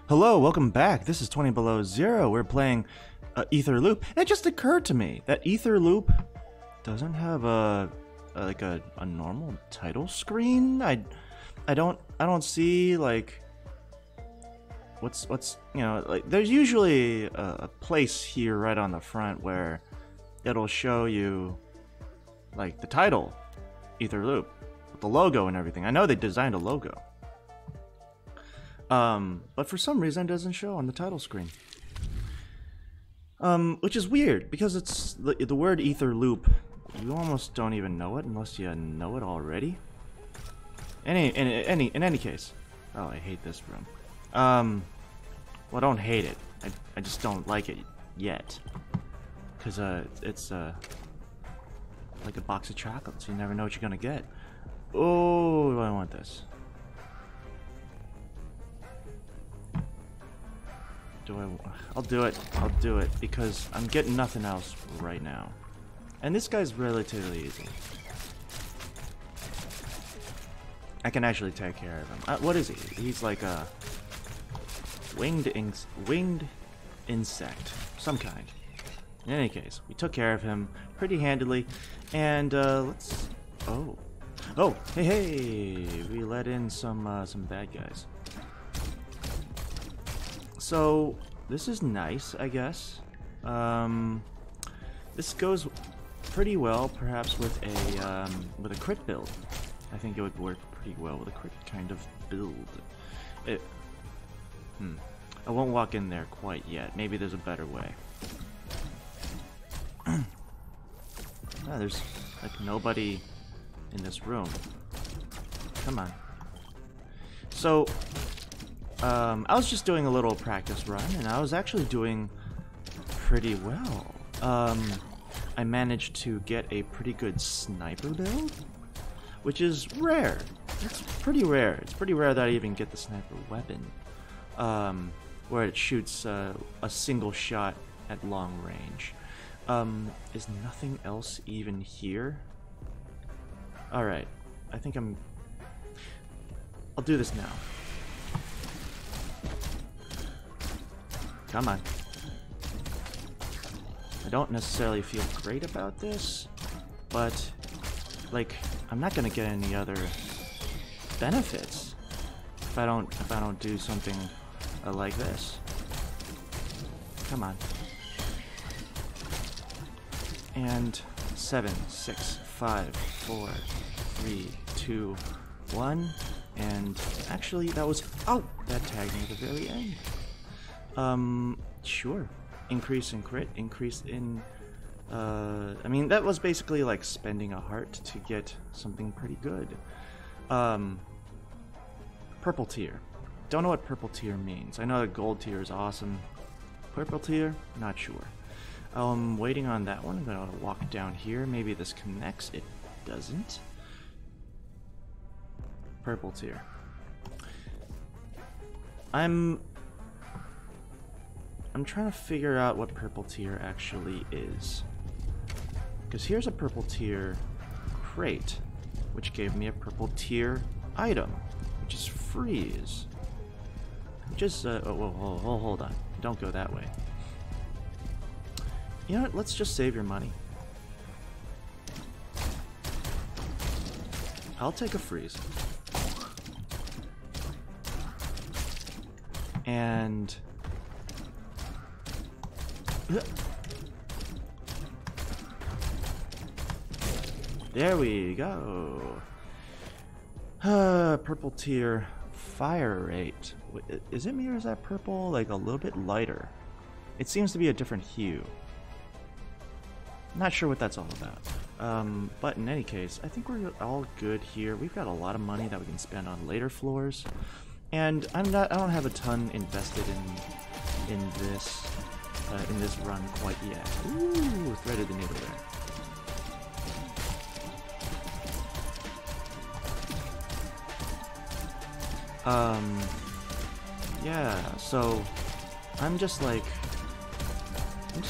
Hello, welcome back. This is Twentybelowzero. We're playing Ether Loop. And it just occurred to me that Ether Loop doesn't have a normal title screen. I don't see like what's you know, like there's usually a place here right on the front where it'll show you like the title, Ether Loop, with the logo and everything. I know they designed a logo. But for some reason it doesn't show on the title screen. Which is weird, because it's the word Ether Loop, you almost don't even know it unless you know it already. In any case. Oh, I hate this room. Well, I don't hate it. I just don't like it yet. Cause it's like a box of chocolates. You never know what you're gonna get. Oh, do I want this? I'll do it. I'll do it because I'm getting nothing else right now. And this guy's relatively easy. I can actually take care of him. What is he? He's like a winged insect, some kind. In any case, we took care of him pretty handily, and let's. Oh, hey! We let in some bad guys. So this is nice, I guess. This goes pretty well, perhaps with a crit build. I think it would work pretty well with a crit kind of build. I won't walk in there quite yet. Maybe there's a better way. There's like nobody in this room. Come on. So. I was just doing a little practice run, and I was actually doing pretty well. I managed to get a pretty good sniper build, which is rare. It's pretty rare. It's pretty rare that I even get the sniper weapon, where it shoots a single shot at long range. Is nothing else even here? Alright, I think I'll do this now. Come on. I don't necessarily feel great about this, but like I'm not gonna get any other benefits if I don't do something like this. Come on. And 7, 6, 5, 4, 3, 2, 1, and actually that was that tagged me at the very end. Sure. Increase in crit, increase in, I mean, that was basically like spending a heart to get something pretty good. Purple tier. Don't know what purple tier means. I know that gold tier is awesome. Purple tier? Not sure. Waiting on that one. I'm gonna walk down here. Maybe this connects. It doesn't. Purple tier. I'm trying to figure out what purple tier actually is. Because here's a purple tier crate, which gave me a purple tier item, which is freeze. Just, hold on. Don't go that way. You know what? Let's just save your money. I'll take a freeze. And there we go. Purple tier fire rate. Is it me or is that purple like a little bit lighter? It seems to be a different hue. Not sure what that's all about. But in any case, I think we're all good here. We've got a lot of money that we can spend on later floors, and I don't have a ton invested in this run quite yet. Ooh, threaded the needle there. Yeah, so I'm just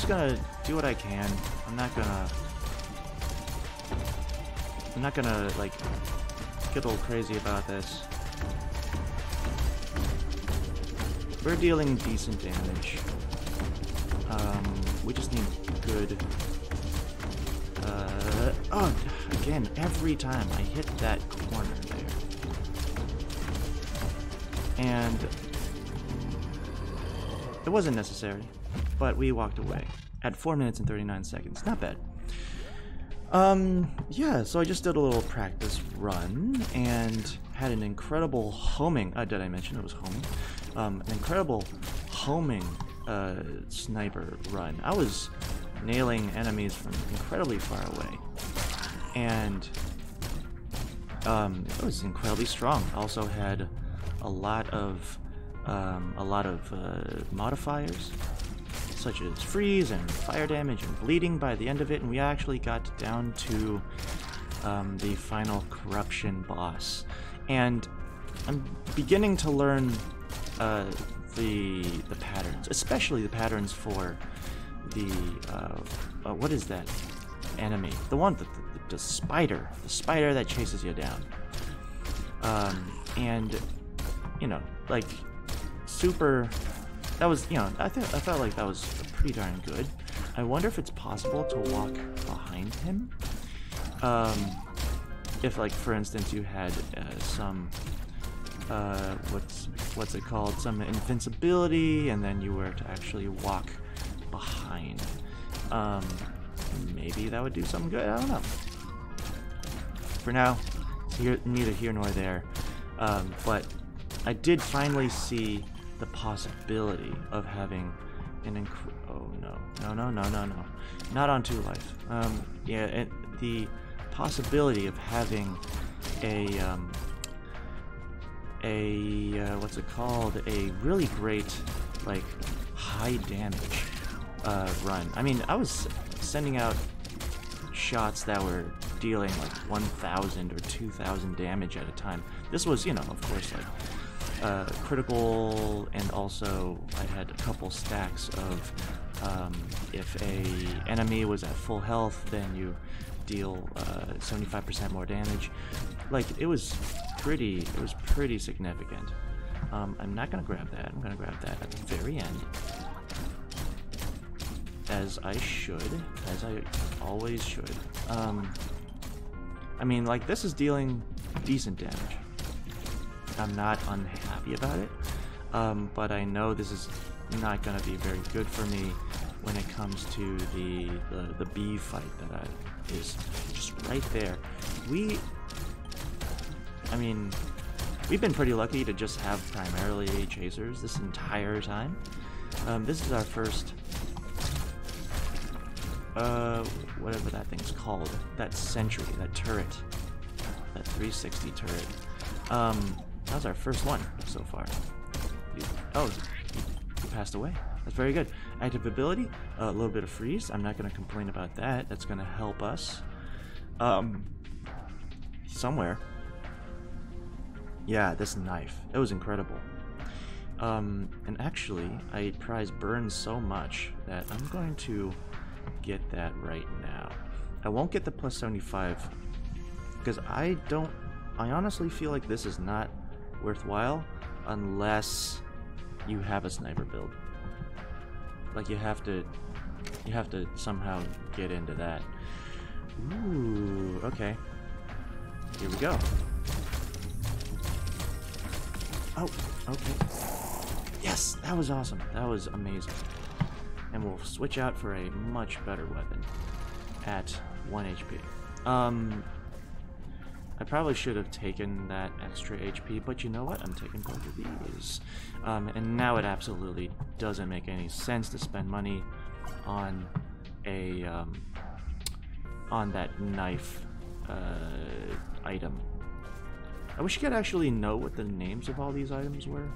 gonna do what I can. I'm not gonna like get a little crazy about this. we're dealing decent damage. We just need good... oh, again, every time I hit that corner there. And it wasn't necessary, but we walked away at 4 minutes and 39 seconds. Not bad. Yeah, so I just did a little practice run and had an incredible homing. Did I mention it was homing? An incredible homing sniper run. I was nailing enemies from incredibly far away, and it was incredibly strong. Also had a lot of modifiers, such as freeze and fire damage and bleeding by the end of it, and we actually got down to the final corruption boss. And I'm beginning to learn the patterns, especially the patterns for the what is that enemy? The one that the spider that chases you down. And you know, like super. That was, you know, I felt like that was pretty darn good. I wonder if it's possible to walk behind him. If, like, for instance, you had some, what's it called? Some invincibility, and then you were to actually walk behind. Maybe that would do something good. I don't know. For now, it's neither here nor there. But I did finally see the possibility of having an oh no, not on 2 Life. Yeah, the possibility of having a what's it called? A really great, like, high damage run. I mean, I was sending out shots that were dealing like 1,000 or 2,000 damage at a time. This was, you know, of course, like critical, and also I had a couple stacks of if a enemy was at full health, then you deal 75% more damage. Like, it was pretty significant. I'm not gonna grab that. I'm gonna grab that at the very end, as I should, as I always should. I mean, like, this is dealing decent damage. I'm not unhappy about it, but I know this is not going to be very good for me when it comes to the bee fight that is just right there. I mean, we've been pretty lucky to just have primarily chasers this entire time. This is our first, whatever that thing's called, that sentry, that turret, that 360 turret. That was our first one so far. Oh, he passed away. That's very good. Active ability, a little bit of freeze. I'm not going to complain about that. That's going to help us somewhere. Yeah, this knife. It was incredible. And actually, I prize burn so much that I'm going to get that right now. I won't get the plus 75 because I honestly feel like this is not worthwhile unless you have a sniper build. Like, you have to somehow get into that. Ooh, okay. Here we go. Oh, okay. Yes, that was awesome. That was amazing. And we'll switch out for a much better weapon at 1 HP. I probably should have taken that extra HP, but you know what? I'm taking both of these. And now it absolutely doesn't make any sense to spend money on a on that knife item. I wish you could actually know what the names of all these items were.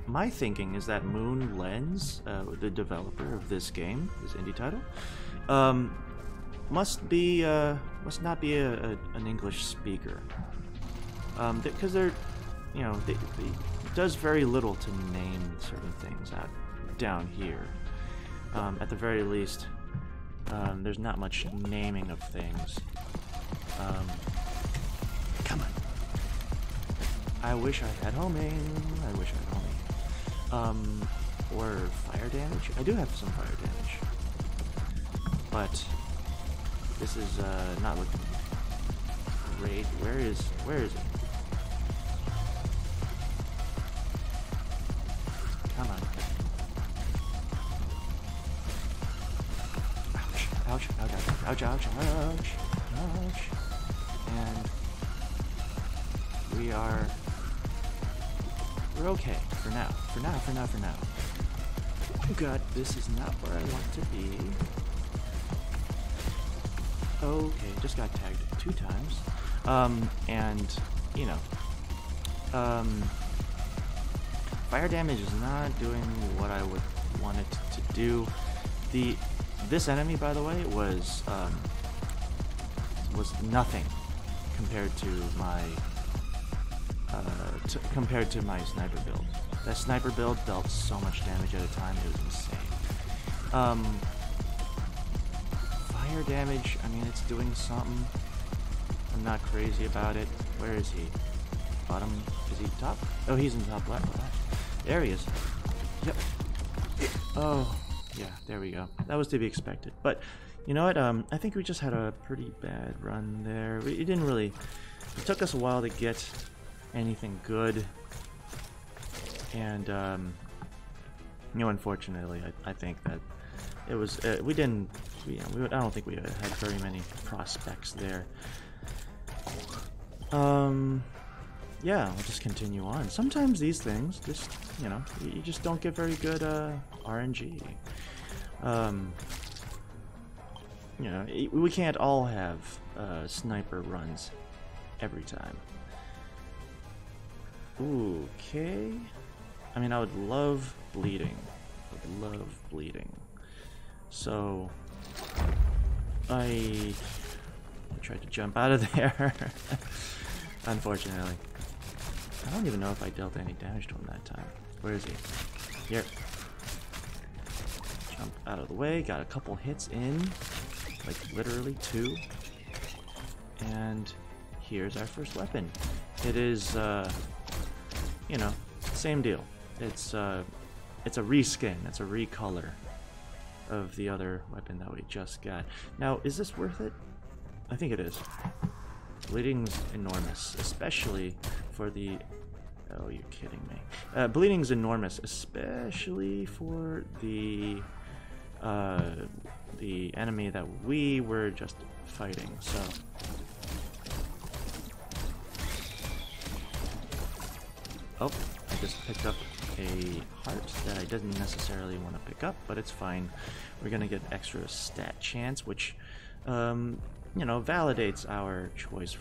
My thinking is that Moon Lens, the developer of this game, this indie title, must not be an English speaker, because they're, you know, it does very little to name certain things out down here. At the very least, there's not much naming of things. Come on. I wish I had homing. I wish I had homing. Or fire damage. I do have some fire damage. But this is not looking great. Where is it? Come on. Ouch, ouch, ouch, ouch, ouch, ouch, ouch. And we're okay for now. For now. Oh god, this is not where I want to be. Okay, just got tagged 2 times. And, you know, fire damage is not doing what I would want it to do. This enemy, by the way, was nothing compared to my sniper build. That sniper build dealt so much damage at a time; it was insane. Fire damage, I mean, it's doing something. I'm not crazy about it. Where is he? Bottom? Is he top? Oh, he's in top left. There he is. Yep. Oh, yeah, there we go. That was to be expected. But, you know what? I think we just had a pretty bad run there. It didn't really... It took us a while to get anything good. And, you know, unfortunately, I think that it was... I don't think we had very many prospects there. Yeah, we'll just continue on. Sometimes these things, just, you know, you just don't get very good RNG. You know, we can't all have sniper runs every time. Okay. I mean, I would love bleeding. So, I tried to jump out of there. Unfortunately. I don't even know if I dealt any damage to him that time. Where is he? Here. Jump out of the way. Got a couple hits in. Like, literally 2. And here's our first weapon. It is, you know, same deal. It's a reskin. It's a recolor of the other weapon that we just got. Now, is this worth it? I think it is. Bleeding's enormous, especially for the... Oh, you're kidding me. Bleeding's enormous, especially for the enemy that we were just fighting, so... Oh, I just picked up a heart that I didn't necessarily want to pick up, but it's fine. We're gonna get extra stat chance, which, you know, validates our choice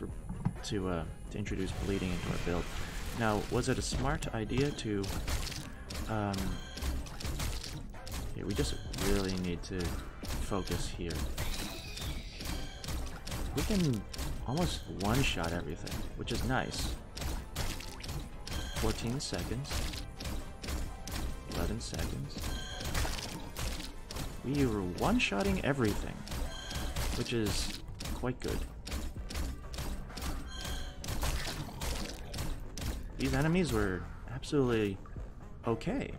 to introduce bleeding into our build. Now, was it a smart idea to... yeah, we just really need to focus here. We can almost one-shot everything, which is nice. 14 seconds. 11 seconds. We were one-shotting everything, which is quite good. These enemies were absolutely okay.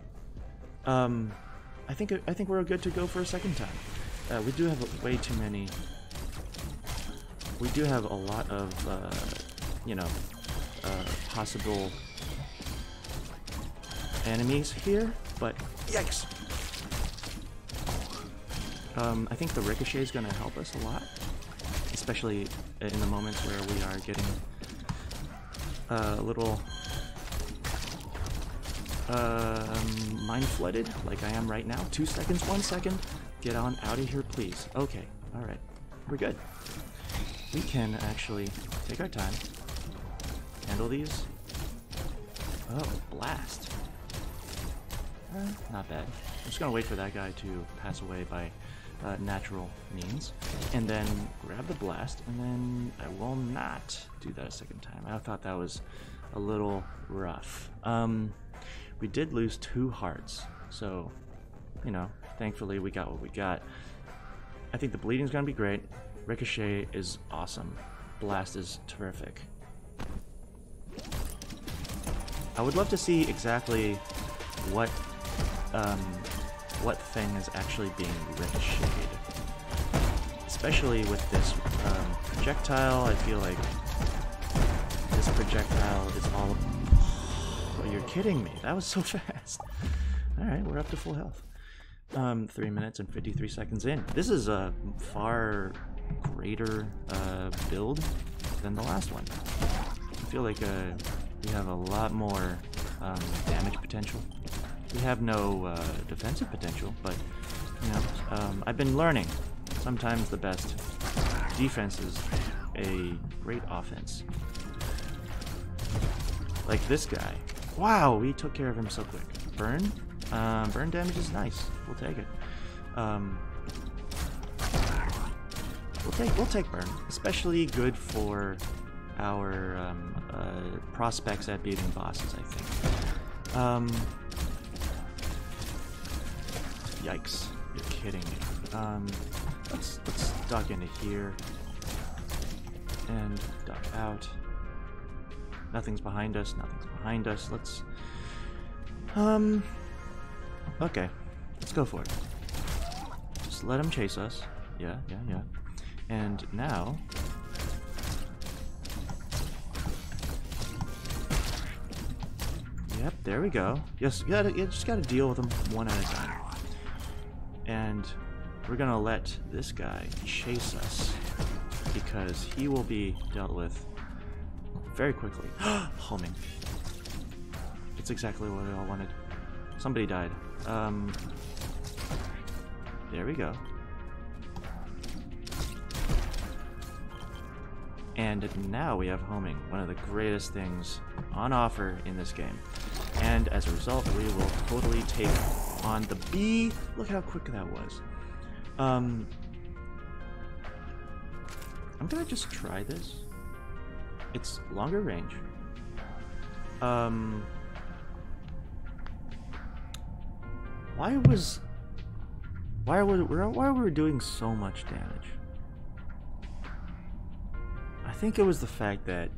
I think we're good to go for a second time. We do have way too many. We do have a lot of, you know, possible enemies here, but yikes! I think the ricochet is going to help us a lot, especially in the moments where we are getting a little mind flooded, like I am right now. 2 seconds, 1 second. Get on out of here, please. Okay, all right, we're good. We can actually take our time, handle these. Oh, blast. Not bad. I'm just gonna wait for that guy to pass away by natural means, and then grab the blast, and then I will not do that a second time. I thought that was a little rough. We did lose 2 hearts, so, you know, thankfully we got what we got. I think the bleeding's gonna be great. Ricochet is awesome. Blast is terrific. I would love to see exactly what thing is actually being ricocheted. Especially with this projectile, I feel like this projectile is all... Oh, you're kidding me. That was so fast. Alright, we're up to full health. 3 minutes and 53 seconds in. This is a far greater build than the last one. I feel like we have a lot more damage potential. We have no defensive potential, but you know, I've been learning. Sometimes the best defense is a great offense. Like this guy. Wow, we took care of him so quick. Burn? Burn damage is nice. We'll take it. We'll take burn. Especially good for our prospects at beating bosses, I think. Yikes. You're kidding me. Let's duck into here. And duck out. Nothing's behind us, nothing's behind us. Let's... Okay. Let's go for it. Just let him chase us. Yeah. And now... Yep, there we go. Yes, you just gotta deal with them one at a time. And we're gonna let this guy chase us, because he will be dealt with very quickly. Homing. It's exactly what we all wanted. Somebody died. There we go. And now we have homing, one of the greatest things on offer in this game. And as a result, we will totally take on the bee. Look how quick that was. I'm gonna just try this. It's longer range. Why were we doing so much damage? I think it was the fact that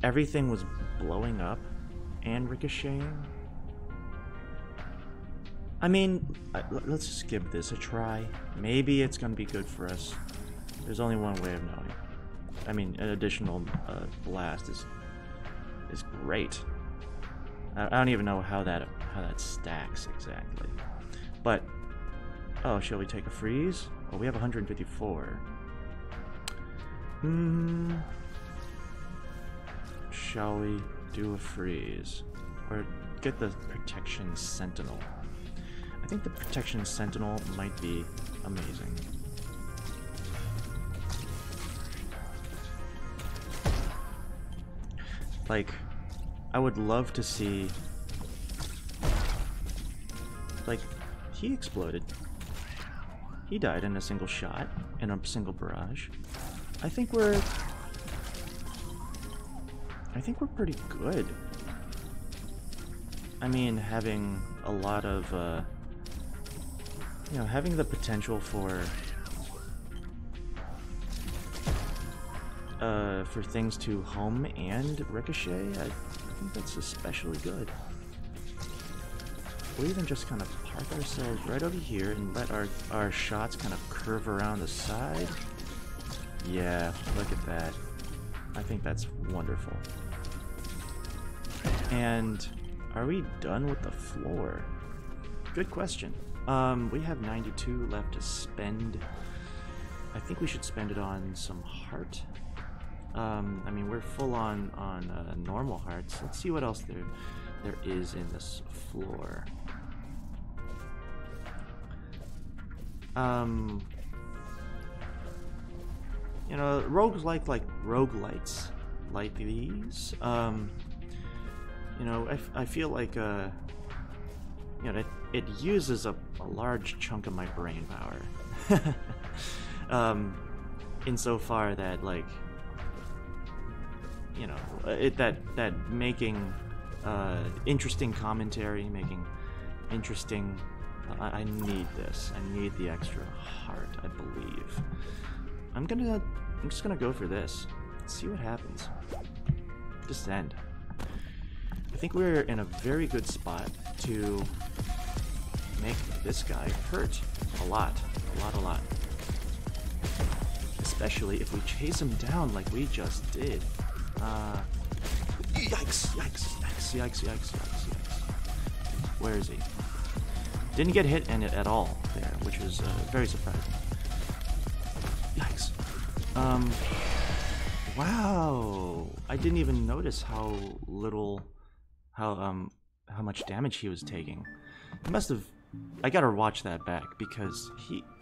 everything was blowing up and ricocheting. I mean, let's just give this a try. Maybe it's gonna be good for us. There's only one way of knowing. I mean, an additional blast is great. I don't even know how that stacks exactly. But oh, shall we take a freeze? Oh, we have 154. Shall we do a freeze or get the protection sentinel? I think the protection sentinel might be amazing. Like, I would love to see... Like, he exploded. He died in a single shot, in a single barrage. I think we're pretty good. I mean, having a lot of, you know, having the potential for things to home and ricochet, I think that's especially good. We'll even just kind of park ourselves right over here and let our shots kind of curve around the side. Yeah, look at that. I think that's wonderful. And are we done with the floor? Good question. We have 92 left to spend. I think we should spend it on some heart. I mean, we're full on normal hearts. Let's see what else there is in this floor. You know, rogues-like roguelites like these. You know, I feel like you know, it uses a large chunk of my brain power. Insofar that, like, you know, that making interesting commentary, making interesting. I need this. I need the extra heart, I believe. I'm just gonna go for this. See what happens. Descend. I think we're in a very good spot to make this guy hurt a lot. A lot. Especially if we chase him down like we just did. Yikes. Where is he? Didn't get hit in it at all there, which was very surprising. Yikes. Wow. I didn't even notice how much damage he was taking. He must have... I gotta watch that back, because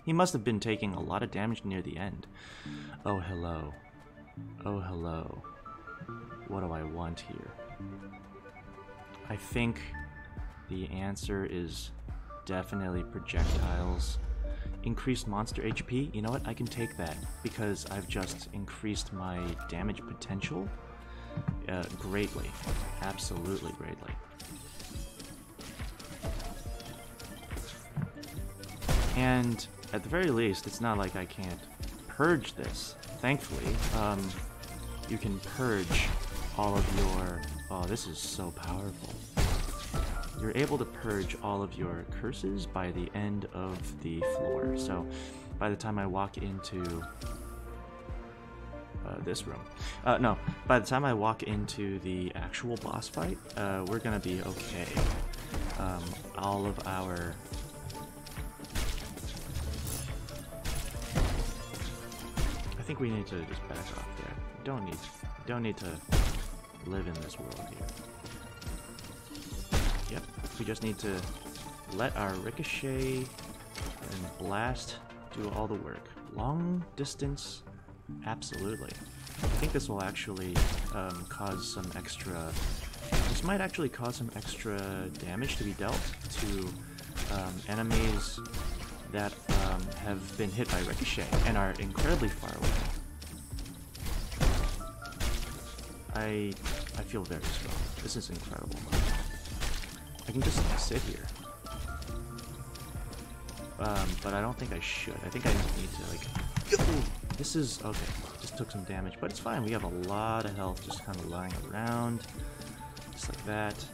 he must have been taking a lot of damage near the end. Oh, hello. Oh, hello. What do I want here? I think the answer is definitely projectiles. Increased monster HP? You know what? I can take that, because I've just increased my damage potential greatly. Absolutely greatly. And at the very least, it's not like I can't purge this. Thankfully, you can purge all of your... Oh, this is so powerful. You're able to purge all of your curses by the end of the floor. So, by the time I walk into this room... no, by the time I walk into the actual boss fight, we're gonna be okay. All of our... I think we need to just back off there. Don't need to live in this world here. Yep, we just need to let our ricochet and blast do all the work. Long distance, absolutely. I think this will actually cause some extra... This might actually cause some extra damage to be dealt to enemies that have been hit by ricochet and are incredibly far away. I feel very strong. This is incredible. I can just sit here. But I don't think I should. I think I need to, like... Ooh, this is... Okay, just took some damage, but it's fine. We have a lot of health just kind of lying around. Just like that.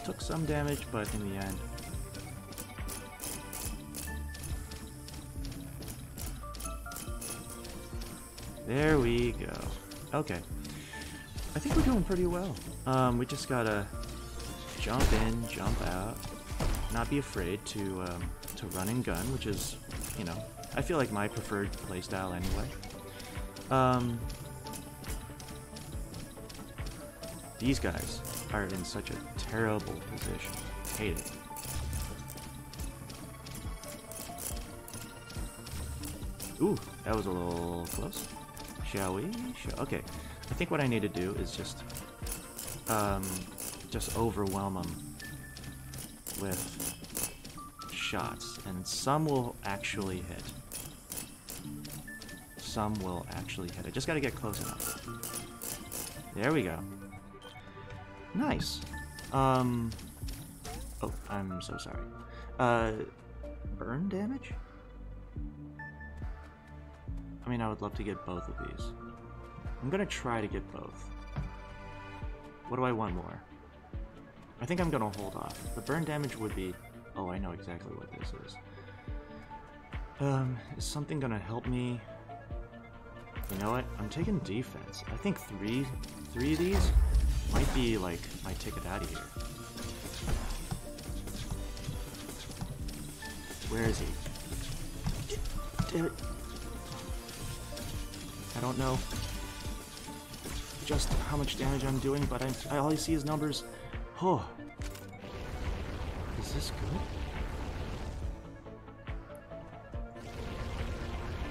Took some damage, but in the end... There we go. Okay. I think we're doing pretty well. We just gotta jump in, jump out, not be afraid to run and gun, which is, you know, I feel like my preferred playstyle anyway. These guys are in such a terrible position. Hate it. Ooh, that was a little close. Shall we? Okay. I think what I need to do is just overwhelm them with shots, and some will actually hit. Some will actually hit. I just gotta get close enough. There we go. Nice. Oh, I'm so sorry. Burn damage? I mean, I would love to get both of these. I'm gonna try to get both. What do I want more? I think I'm gonna hold off. The burn damage would be... Oh, I know exactly what this is. Is something gonna help me? You know what? I'm taking defense. I think three of these might be, like, my ticket out of here. Where is he? Damn it. I don't know just how much damage I'm doing, but I all I see is numbers. Oh. Is this good?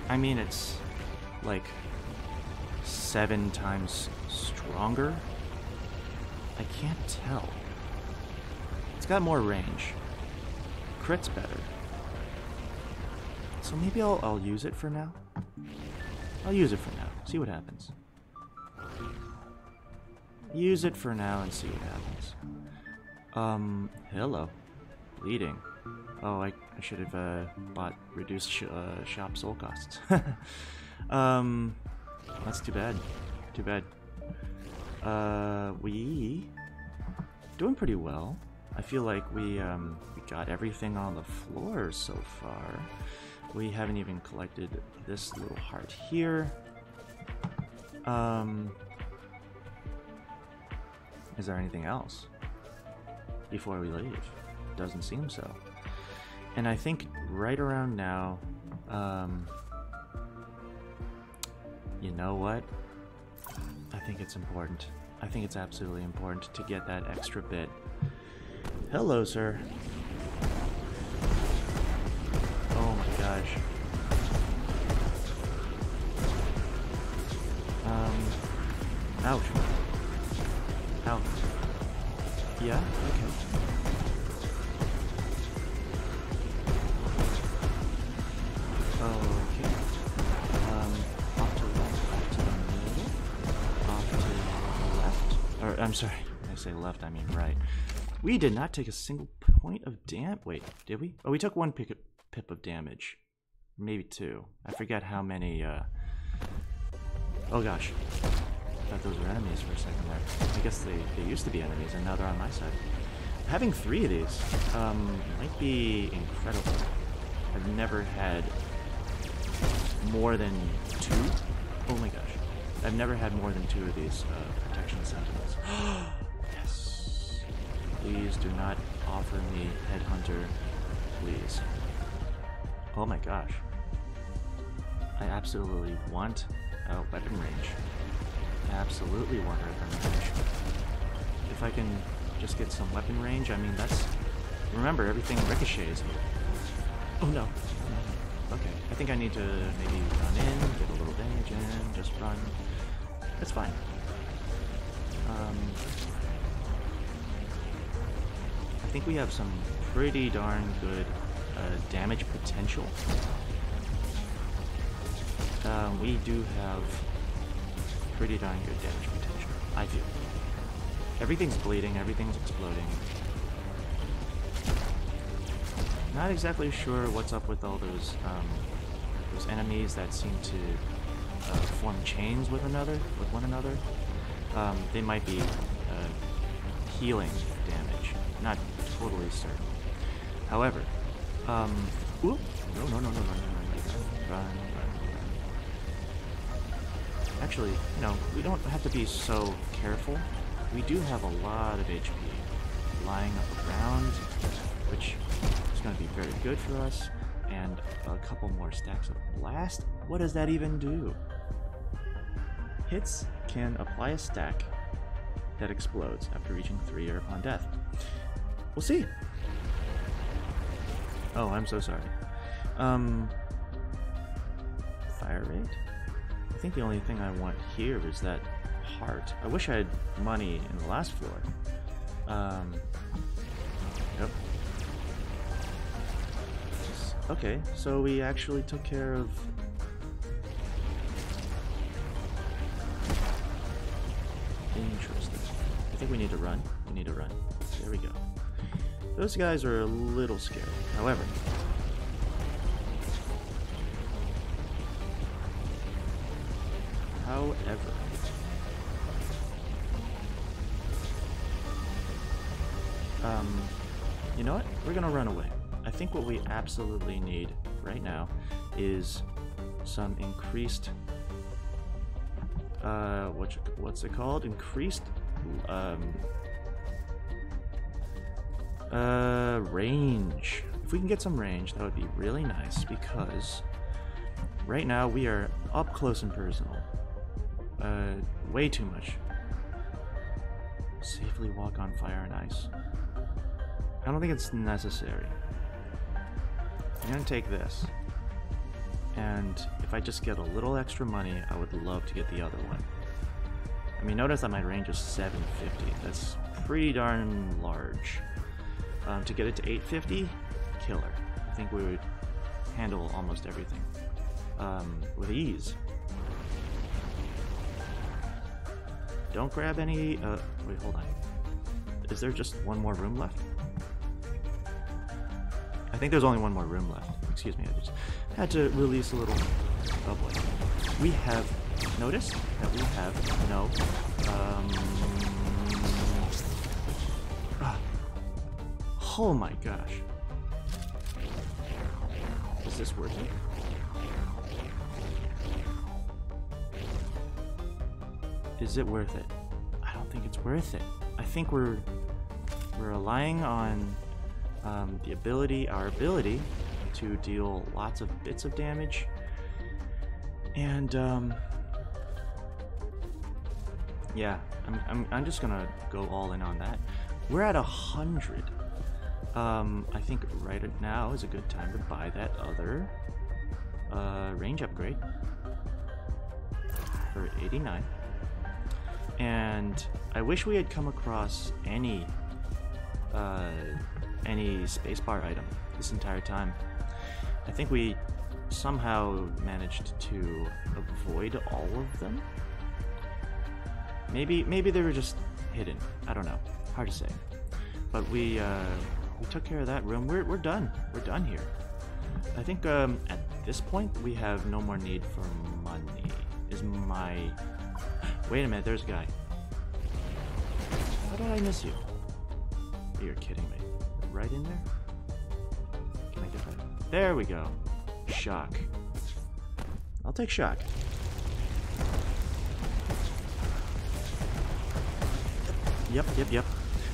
I mean, it's like 7 times stronger. I can't tell. It's got more range. Crit's better. So maybe I'll use it for now. I'll use it for now. See what happens. Use it for now and see what happens. Hello. Bleeding. Oh, I should have bought reduced shop soul costs. That's too bad. Too bad. We doing pretty well. I feel like we got everything on the floor so far. We haven't even collected this little heart here. Is there anything else before we leave? Doesn't seem so. And I think right around now, you know what? I think it's important. I think it's absolutely important to get that extra bit. Hello, sir. Oh my gosh. Ouch. Ouch. Yeah? Okay. Okay. Off to the left, off to the middle, off to the left. Or, I'm sorry, when I say left, I mean right. We did not take a single point of damage. Wait, did we? Oh, we took one pip of damage. Maybe two. I forget how many, Oh gosh. I thought those were enemies for a second there. I guess they used to be enemies, and now they're on my side. Having 3 of these, might be incredible. I've never had more than 2. Oh my gosh. I've never had more than 2 of these protection sentinels. Yes. Please do not offer me headhunter. Please. Oh my gosh. I absolutely want a weapon range. I absolutely want weapon range. If I can just get some weapon range, I mean that's... Remember, everything ricochets here. Oh no. Okay, I think I need to maybe run in, get a little damage in, just run. That's fine. I think we have some pretty darn good damage potential. We do have pretty darn good damage potential, I feel. Everything's bleeding, everything's exploding. Not exactly sure what's up with all those enemies that seem to form chains with one another. They might be healing damage, not totally certain. However, ooh, no, run. Actually, you know, we don't have to be so careful. We do have a lot of HP lying up around, which is going to be very good for us, and a couple more stacks of blast. What does that even do? Hits can apply a stack that explodes after reaching 3 or upon death. We'll see. Oh, I'm so sorry. Fire rate? I think the only thing I want here is that heart. I wish I had money in the last floor. Yep. Okay, so we actually took care of... Interesting. I think we need to run. We need to run. There we go. Those guys are a little scary. However... you know what? We're gonna run away. I think what we absolutely need right now is some increased, what's it called? Increased, range. If we can get some range, that would be really nice, because right now we are up close and personal. Way too much. Safely walk on fire and ice. I don't think it's necessary. I'm gonna take this. And if I just get a little extra money, I would love to get the other one. I mean, notice that my range is 750. That's pretty darn large. To get it to 850, killer. I think we would handle almost everything with ease. Don't grab any, wait, hold on. Is there just one more room left? I think there's only one more room left. Excuse me, I just had to release a little bubbling. We have noticed that we have no Oh my gosh. Is this worth it? Is it worth it? I don't think it's worth it. I think we're relying on our ability to deal lots of bits of damage, and yeah, I'm just gonna go all in on that. We're at 100. I think right now is a good time to buy that other range upgrade for 89. And I wish we had come across any spacebar item this entire time. I think we somehow managed to avoid all of them. Maybe they were just hidden. I don't know. Hard to say. But we took care of that room. We're done. We're done here. I think at this point we have no more need for money. Wait a minute. There's a guy. How did I miss you? You're kidding me. Right in there? Can I get that? There we go. Shock. I'll take shock. Yep.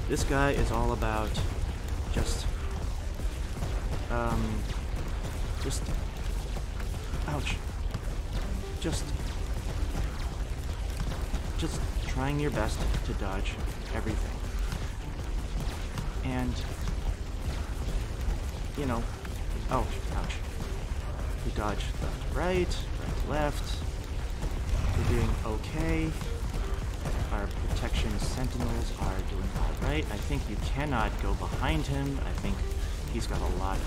This guy is all about just ouch. Just trying your best to dodge everything. And you know, ouch. We dodge left to right, right to left. We're doing okay. Our protection sentinels are doing alright. I think you cannot go behind him. I think he's got a lot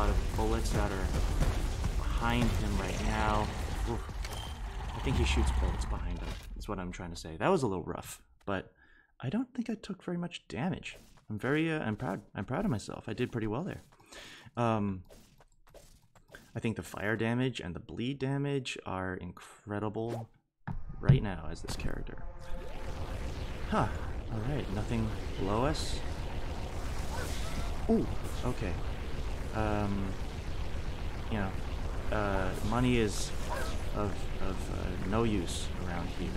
of bullets that are behind him right now. Oof. I think he shoots bullets behind him. That's what I'm trying to say. That was a little rough, but I don't think I took very much damage. I'm proud. I'm proud of myself. I did pretty well there. I think the fire damage and the bleed damage are incredible right now as this character. Huh. Alright, nothing below us. Ooh, okay. You know, money is of no use around here.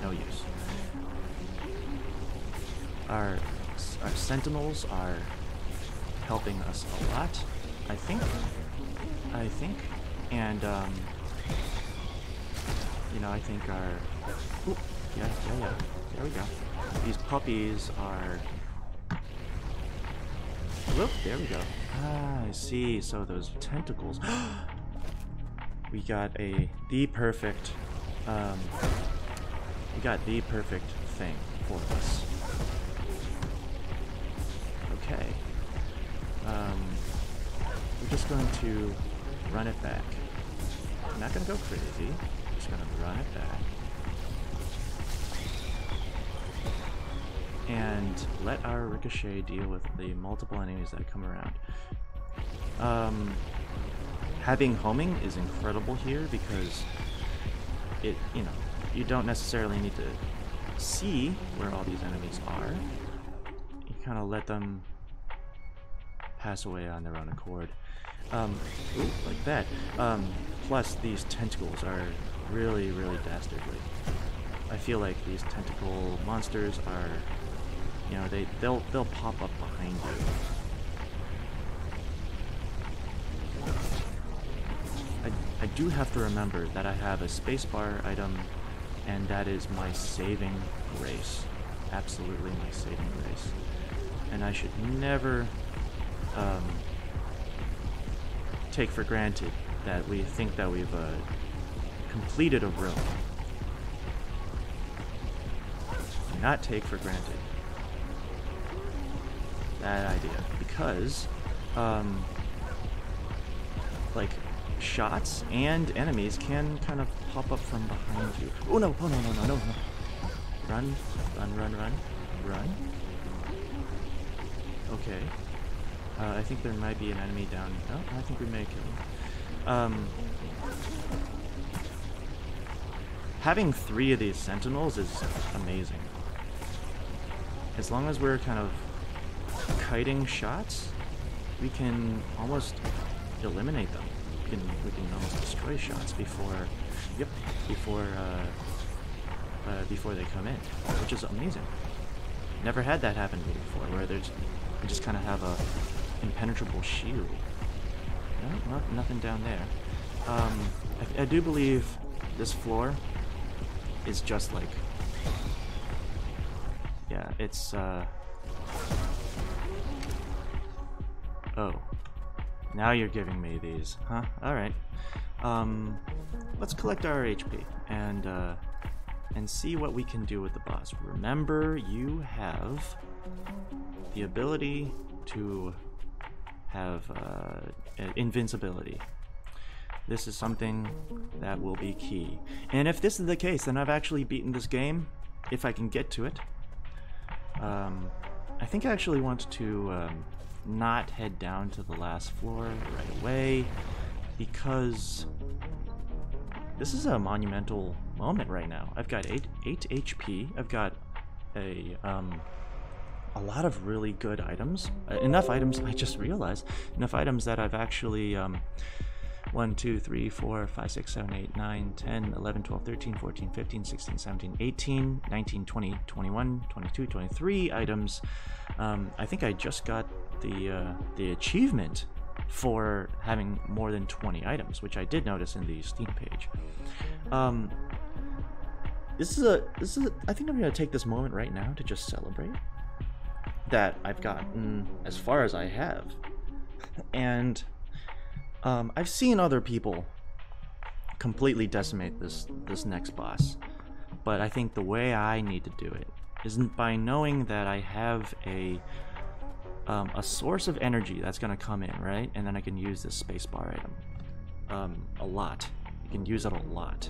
No use. Our sentinels are helping us a lot, I think, and you know, I think our yeah, there we go. These puppies are whoop, there we go. Ah, I see. So those tentacles. We got the perfect thing for us. Okay. We're just going to run it back. I'm not going to go crazy. Just going to run it back. And let our ricochet deal with the multiple enemies that come around. Having homing is incredible here because it, you know, you don't necessarily need to see where all these enemies are. You kind of let them pass away on their own accord. Ooh, like that. Plus, these tentacles are really, really dastardly. I feel like these tentacle monsters are, you know, they'll pop up behind you. I do have to remember that I have a spacebar item, and that is my saving grace. Absolutely my saving grace. And I should never take for granted that we think that we've completed a room. Do not take for granted that idea, because like shots and enemies can kind of pop up from behind you. Oh no, oh no. Run. Okay. I think there might be an enemy down. Oh, I think we may kill him. having 3 of these sentinels is amazing. As long as we're kind of kiting shots, we can almost eliminate them. We can almost destroy shots before they come in, which is amazing. Never had that happen to me before, where we just kind of have a impenetrable shield. No, nothing down there. I do believe this floor is just like, yeah, it's oh, now you're giving me these, huh? All right. Let's collect our HP and see what we can do with the boss. Remember, you have the ability to have invincibility. This is something that will be key. And if this is the case, then I've actually beaten this game, if I can get to it. I think I actually want to not head down to the last floor right away, because this is a monumental moment right now. I've got 8 HP. I've got a lot of really good items. Enough items, I just realized, enough items that I've actually 1, 2, 3, 4, 5, 6, 7, 8, 9, 10, 11, 12, 13, 14, 15, 16, 17, 18, 19, 20, 21, 22, 23 items. I think I just got the achievement for having more than 20 items, which I did notice in the Steam page. This is I think I'm gonna take this moment right now to just celebrate that I've gotten as far as I have. And I've seen other people completely decimate this next boss, but I think the way I need to do it isn't by knowing that I have a source of energy that's gonna come in, right? And then I can use this spacebar item a lot. You can use it a lot.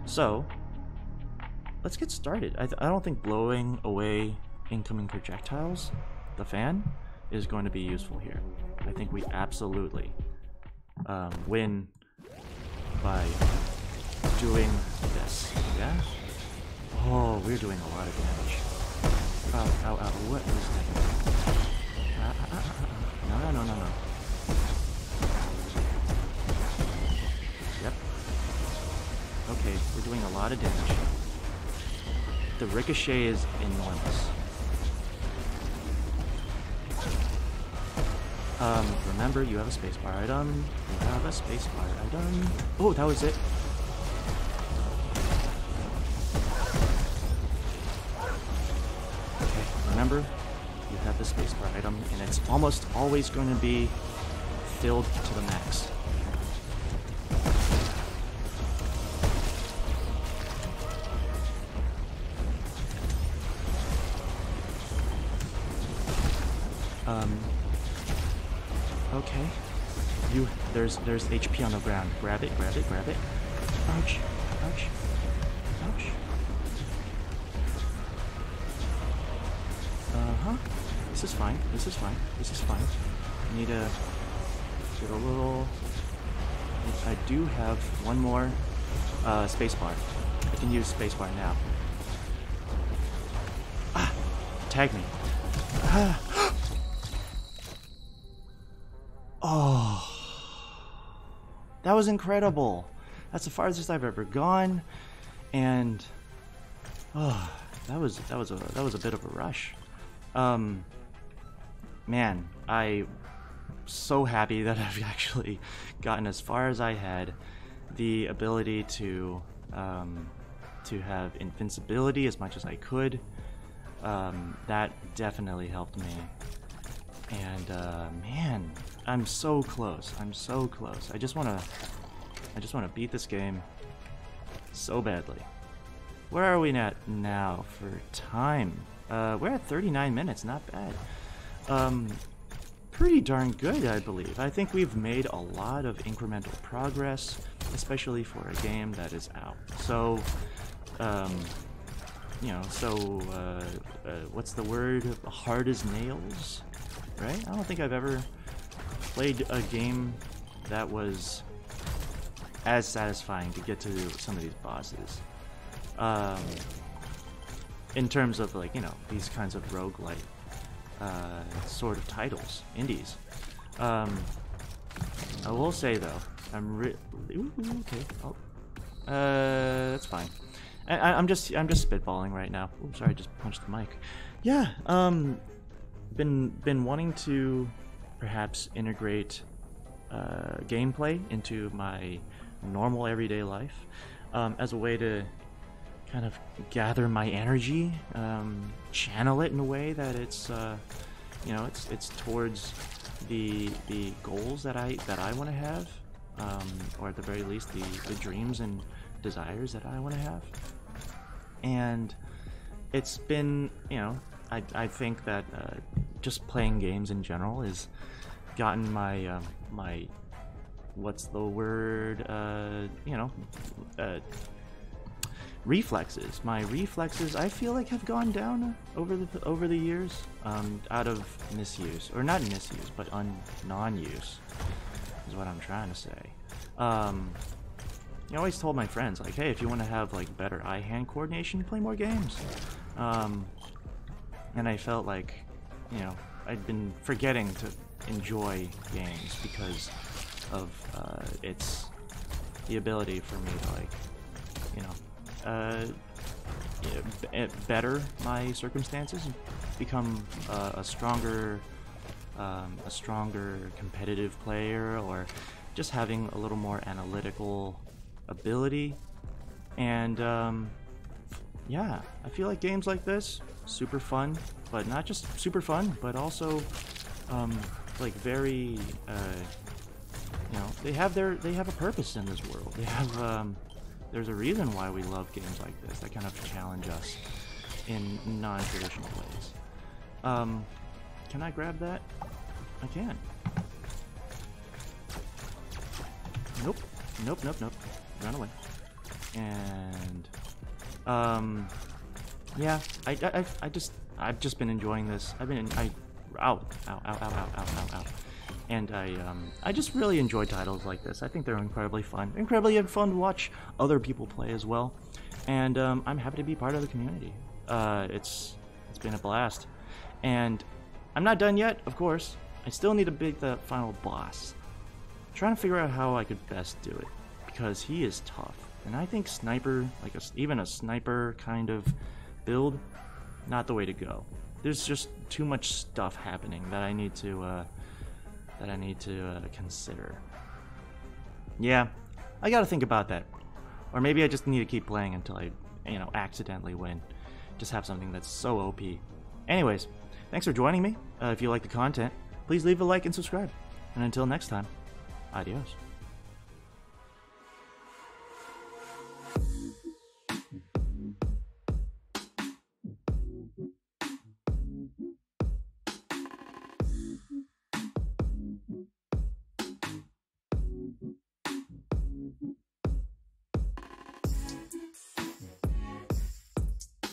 So let's get started. I don't think blowing away incoming projectiles, the fan, is going to be useful here. I think we absolutely win by doing this. Yeah? Oh, we're doing a lot of damage. Ow, ow, ow. What is that? No. Yep. Okay, we're doing a lot of damage. The ricochet is enormous. Remember, you have a spacebar item. You have a spacebar item. Oh, that was it. Okay, remember, you have the spacebar item, and it's almost always going to be filled to the max. Okay. There's HP on the ground. Grab it. Ouch. Uh-huh. This is fine. I need to get a little... I do have one more spacebar. I can use spacebar now. Ah! Tag me. Ah! Oh, that was incredible. That's the farthest I've ever gone, and oh, that was a bit of a rush. Man, I'm so happy that I've actually gotten as far as I had. The ability to have invincibility as much as I could. That definitely helped me. And man, I'm so close. I just wanna beat this game so badly. Where are we at now for time? We're at 39 minutes, not bad. Pretty darn good, I believe. I think we've made a lot of incremental progress, especially for a game that is out. So, you know, what's the word? Hard as nails, right? I don't think I've ever played a game that was as satisfying to get to some of these bosses. in terms of, like, you know, these kinds of roguelike sort of titles, indies. I will say though, okay. Oh, that's fine. I'm just spitballing right now. Oops, sorry, I just punched the mic. Yeah, been wanting to perhaps integrate gameplay into my normal everyday life as a way to kind of gather my energy, channel it in a way that it's you know, it's towards the goals that I want to have, or at the very least the dreams and desires that I want to have. And it's been, you know, I think that just playing games in general has gotten my my, what's the word, you know, reflexes. My reflexes, I feel like, have gone down over the years, out of misuse, or not misuse, but non-use, is what I'm trying to say. I always told my friends, like, hey, if you want to have, like, better eye-hand coordination, play more games. And I felt like, you know, I'd been forgetting to enjoy games because of its the ability for me to, like, you know, better my circumstances, become a stronger competitive player, or just having a little more analytical ability. And yeah, I feel like games like this, super fun, but not just super fun, but also like very you know, they have a purpose in this world. They have there's a reason why we love games like this that kind of challenge us in non-traditional ways. Can I grab that? I can. Nope. Nope, nope, nope. Run away. And yeah, I've just been enjoying this. Ow. And I just really enjoy titles like this. I think they're incredibly fun. Incredibly fun to watch other people play as well. And I'm happy to be part of the community. It's been a blast. And I'm not done yet, of course. I still need to beat the final boss. I'm trying to figure out how I could best do it, because he is tough. And I think sniper, like even a sniper kind of build, not the way to go. There's just too much stuff happening that I need to consider. Yeah, I gotta think about that. Or maybe I just need to keep playing until I, you know, accidentally win. Just have something that's so OP. Anyways, thanks for joining me. If you like the content, please leave a like and subscribe. And until next time, adios.